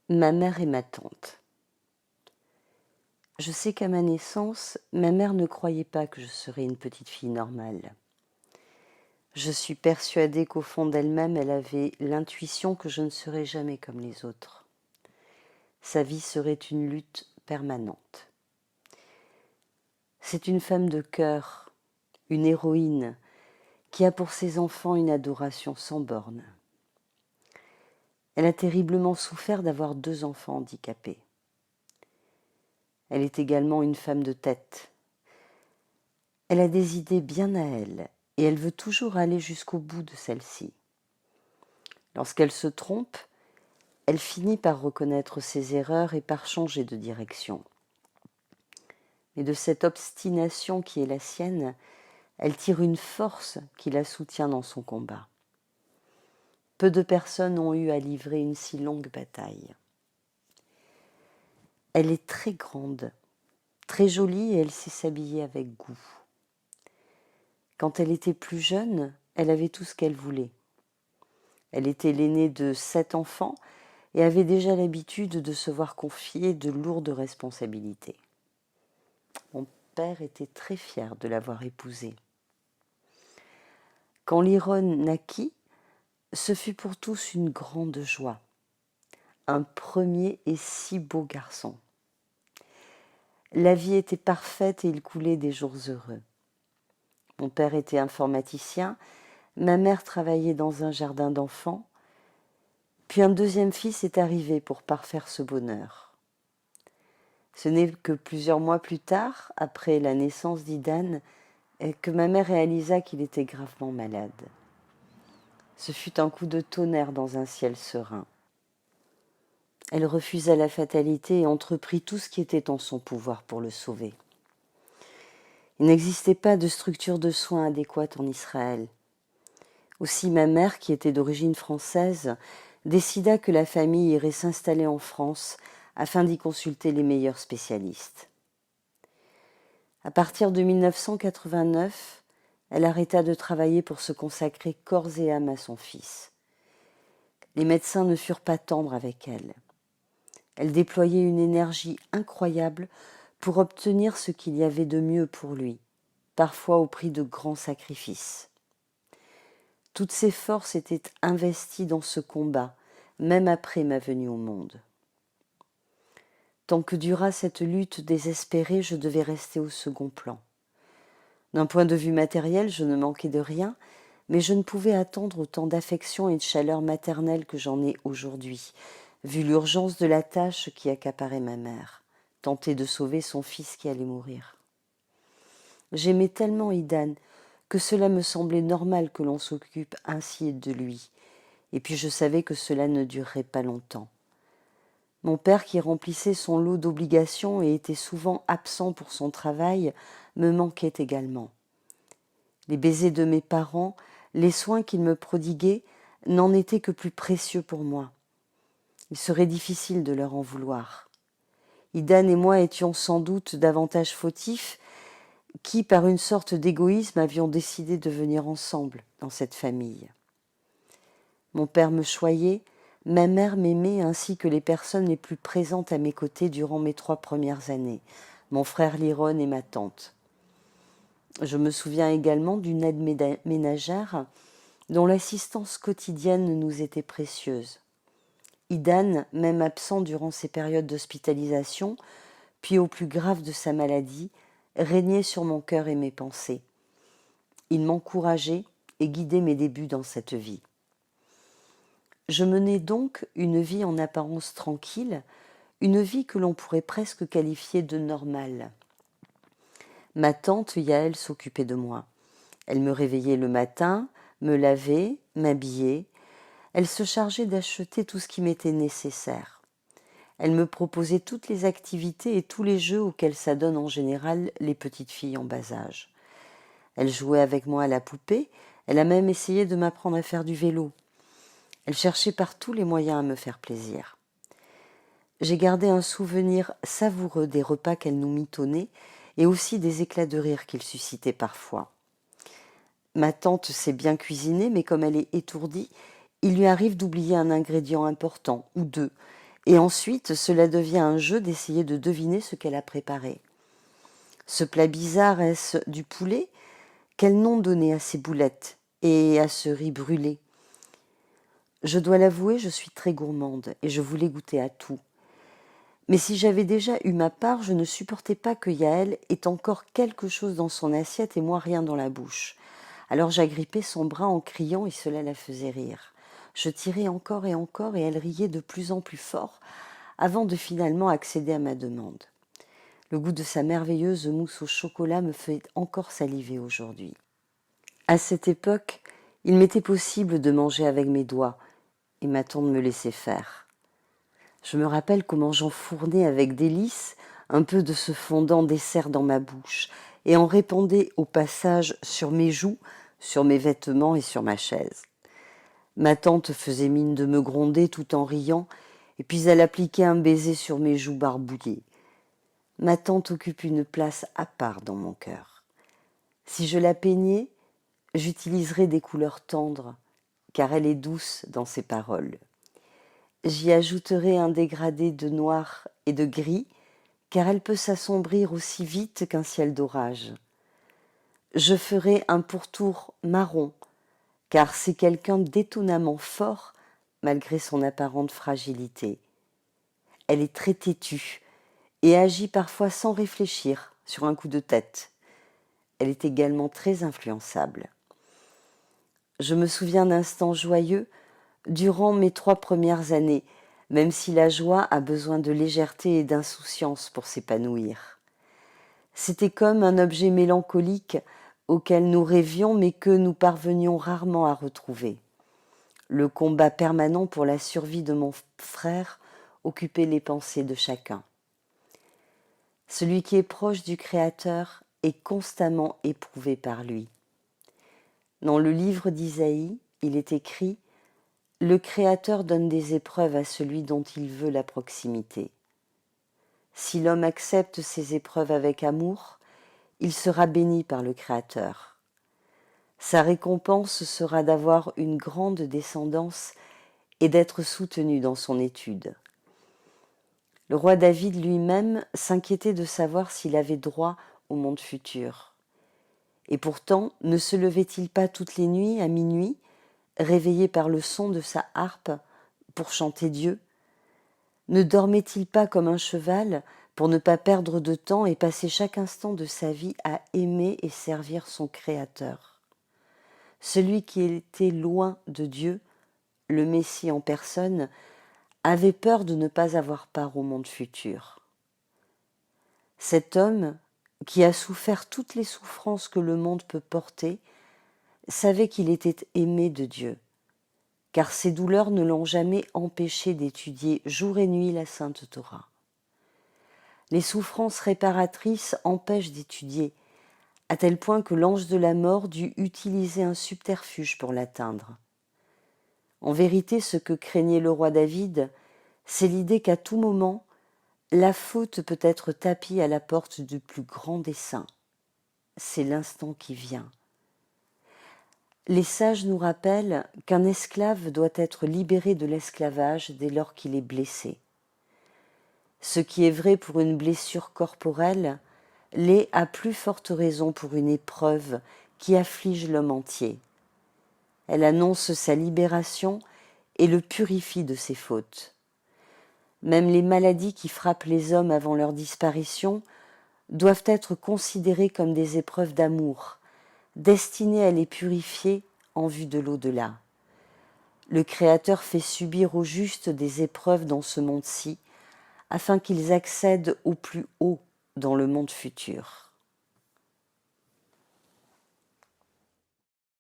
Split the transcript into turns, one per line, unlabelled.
Ma mère et ma tante. Je sais qu'à ma naissance, ma mère ne croyait pas que je serais une petite fille normale. Je suis persuadée qu'au fond d'elle-même, elle avait l'intuition que je ne serais jamais comme les autres. Sa vie serait une lutte permanente. C'est une femme de cœur, une héroïne, qui a pour ses enfants une adoration sans bornes. Elle a terriblement souffert d'avoir 2 enfants handicapés. Elle est également une femme de tête. Elle a des idées bien à elle, et elle veut toujours aller jusqu'au bout de celles-ci. Lorsqu'elle se trompe, elle finit par reconnaître ses erreurs et par changer de direction. Mais de cette obstination qui est la sienne, elle tire une force qui la soutient dans son combat. Peu de personnes ont eu à livrer une si longue bataille. Elle est très grande, très jolie et elle sait s'habiller avec goût. Quand elle était plus jeune, elle avait tout ce qu'elle voulait. Elle était l'aînée de 7 enfants et avait déjà l'habitude de se voir confier de lourdes responsabilités. Mon père était très fier de l'avoir épousée. Quand Liron naquit, ce fut pour tous une grande joie. Un premier et si beau garçon. La vie était parfaite et il coulait des jours heureux. Mon père était informaticien, ma mère travaillait dans un jardin d'enfants, puis un deuxième fils est arrivé pour parfaire ce bonheur. Ce n'est que plusieurs mois plus tard, après la naissance d'Idan, que ma mère réalisa qu'il était gravement malade. Ce fut un coup de tonnerre dans un ciel serein. Elle refusa la fatalité et entreprit tout ce qui était en son pouvoir pour le sauver. Il n'existait pas de structure de soins adéquate en Israël. Aussi ma mère, qui était d'origine française, décida que la famille irait s'installer en France afin d'y consulter les meilleurs spécialistes. À partir de 1989, elle arrêta de travailler pour se consacrer corps et âme à son fils. Les médecins ne furent pas tendres avec elle. Elle déployait une énergie incroyable pour obtenir ce qu'il y avait de mieux pour lui, parfois au prix de grands sacrifices. Toutes ses forces étaient investies dans ce combat, même après ma venue au monde. Tant que dura cette lutte désespérée, je devais rester au second plan. D'un point de vue matériel, je ne manquais de rien, mais je ne pouvais attendre autant d'affection et de chaleur maternelle que j'en ai aujourd'hui, vu l'urgence de la tâche qui accaparait ma mère, tenter de sauver son fils qui allait mourir. J'aimais tellement Idan que cela me semblait normal que l'on s'occupe ainsi de lui, et puis je savais que cela ne durerait pas longtemps. Mon père, qui remplissait son lot d'obligations et était souvent absent pour son travail, me manquait également. Les baisers de mes parents, les soins qu'ils me prodiguaient, n'en étaient que plus précieux pour moi. Il serait difficile de leur en vouloir. Idan et moi étions sans doute davantage fautifs, qui, par une sorte d'égoïsme, avions décidé de venir ensemble dans cette famille. Mon père me choyait, ma mère m'aimait ainsi que les personnes les plus présentes à mes côtés durant mes 3 premières années, mon frère Liron et ma tante. Je me souviens également d'une aide ménagère dont l'assistance quotidienne nous était précieuse. Idan, même absent durant ses périodes d'hospitalisation, puis au plus grave de sa maladie, régnait sur mon cœur et mes pensées. Il m'encourageait et guidait mes débuts dans cette vie. Je menais donc une vie en apparence tranquille, une vie que l'on pourrait presque qualifier de normale. Ma tante Yaël s'occupait de moi. Elle me réveillait le matin, me lavait, m'habillait. Elle se chargeait d'acheter tout ce qui m'était nécessaire. Elle me proposait toutes les activités et tous les jeux auxquels s'adonnent en général les petites filles en bas âge. Elle jouait avec moi à la poupée, elle a même essayé de m'apprendre à faire du vélo. Elle cherchait par tous les moyens à me faire plaisir. J'ai gardé un souvenir savoureux des repas qu'elle nous mitonnait et aussi des éclats de rire qu'ils suscitaient parfois. Ma tante sait bien cuisiner, mais comme elle est étourdie, il lui arrive d'oublier un ingrédient important, ou deux, Et ensuite, cela devient un jeu d'essayer de deviner ce qu'elle a préparé. Ce plat bizarre, est-ce du poulet? Quel nom donner à ces boulettes et à ce riz brûlé? Je dois l'avouer, je suis très gourmande et je voulais goûter à tout. Mais si j'avais déjà eu ma part, je ne supportais pas que Yaël ait encore quelque chose dans son assiette et moi rien dans la bouche. Alors j'agrippais son bras en criant et cela la faisait rire. Je tirais encore et elle riait de plus en plus fort avant de finalement accéder à ma demande. Le goût de sa merveilleuse mousse au chocolat me fait encore saliver aujourd'hui. À cette époque, il m'était possible de manger avec mes doigts et ma tante me laissait faire. Je me rappelle comment j'enfournais avec délice un peu de ce fondant dessert dans ma bouche et en répandais au passage sur mes joues, sur mes vêtements et sur ma chaise. Ma tante faisait mine de me gronder tout en riant et puis elle appliquait un baiser sur mes joues barbouillées. Ma tante occupe une place à part dans mon cœur. Si je la peignais, j'utiliserais des couleurs tendres, car elle est douce dans ses paroles. J'y ajouterai un dégradé de noir et de gris, car elle peut s'assombrir aussi vite qu'un ciel d'orage. Je ferai un pourtour marron, car c'est quelqu'un d'étonnamment fort, malgré son apparente fragilité. Elle est très têtue et agit parfois sans réfléchir, sur un coup de tête. Elle est également très influençable. Je me souviens d'instants joyeux durant mes 3 premières années, même si la joie a besoin de légèreté et d'insouciance pour s'épanouir. C'était comme un objet mélancolique auquel nous rêvions mais que nous parvenions rarement à retrouver. Le combat permanent pour la survie de mon frère occupait les pensées de chacun. Celui qui est proche du Créateur est constamment éprouvé par lui. Dans le livre d'Isaïe, il est écrit « Le Créateur donne des épreuves à celui dont il veut la proximité. Si l'homme accepte ces épreuves avec amour, il sera béni par le Créateur. Sa récompense sera d'avoir une grande descendance et d'être soutenu dans son étude. » Le roi David lui-même s'inquiétait de savoir s'il avait droit au monde futur. Et pourtant, ne se levait-il pas toutes les nuits à minuit, réveillé par le son de sa harpe pour chanter Dieu? Ne dormait-il pas comme un cheval pour ne pas perdre de temps et passer chaque instant de sa vie à aimer et servir son Créateur? Celui qui était loin de Dieu, le Messie en personne, avait peur de ne pas avoir part au monde futur. Cet homme, qui a souffert toutes les souffrances que le monde peut porter, savait qu'il était aimé de Dieu, car ses douleurs ne l'ont jamais empêché d'étudier jour et nuit la Sainte Torah. Les souffrances réparatrices empêchent d'étudier, à tel point que l'ange de la mort dut utiliser un subterfuge pour l'atteindre. En vérité, ce que craignait le roi David, c'est l'idée qu'à tout moment, la faute peut être tapie à la porte du plus grand des saints. C'est l'instant qui vient. Les sages nous rappellent qu'un esclave doit être libéré de l'esclavage dès lors qu'il est blessé. Ce qui est vrai pour une blessure corporelle l'est à plus forte raison pour une épreuve qui afflige l'homme entier. Elle annonce sa libération et le purifie de ses fautes. Même les maladies qui frappent les hommes avant leur disparition doivent être considérées comme des épreuves d'amour, destinées à les purifier en vue de l'au-delà. Le Créateur fait subir aux justes des épreuves dans ce monde-ci, afin qu'ils accèdent au plus haut dans le monde futur.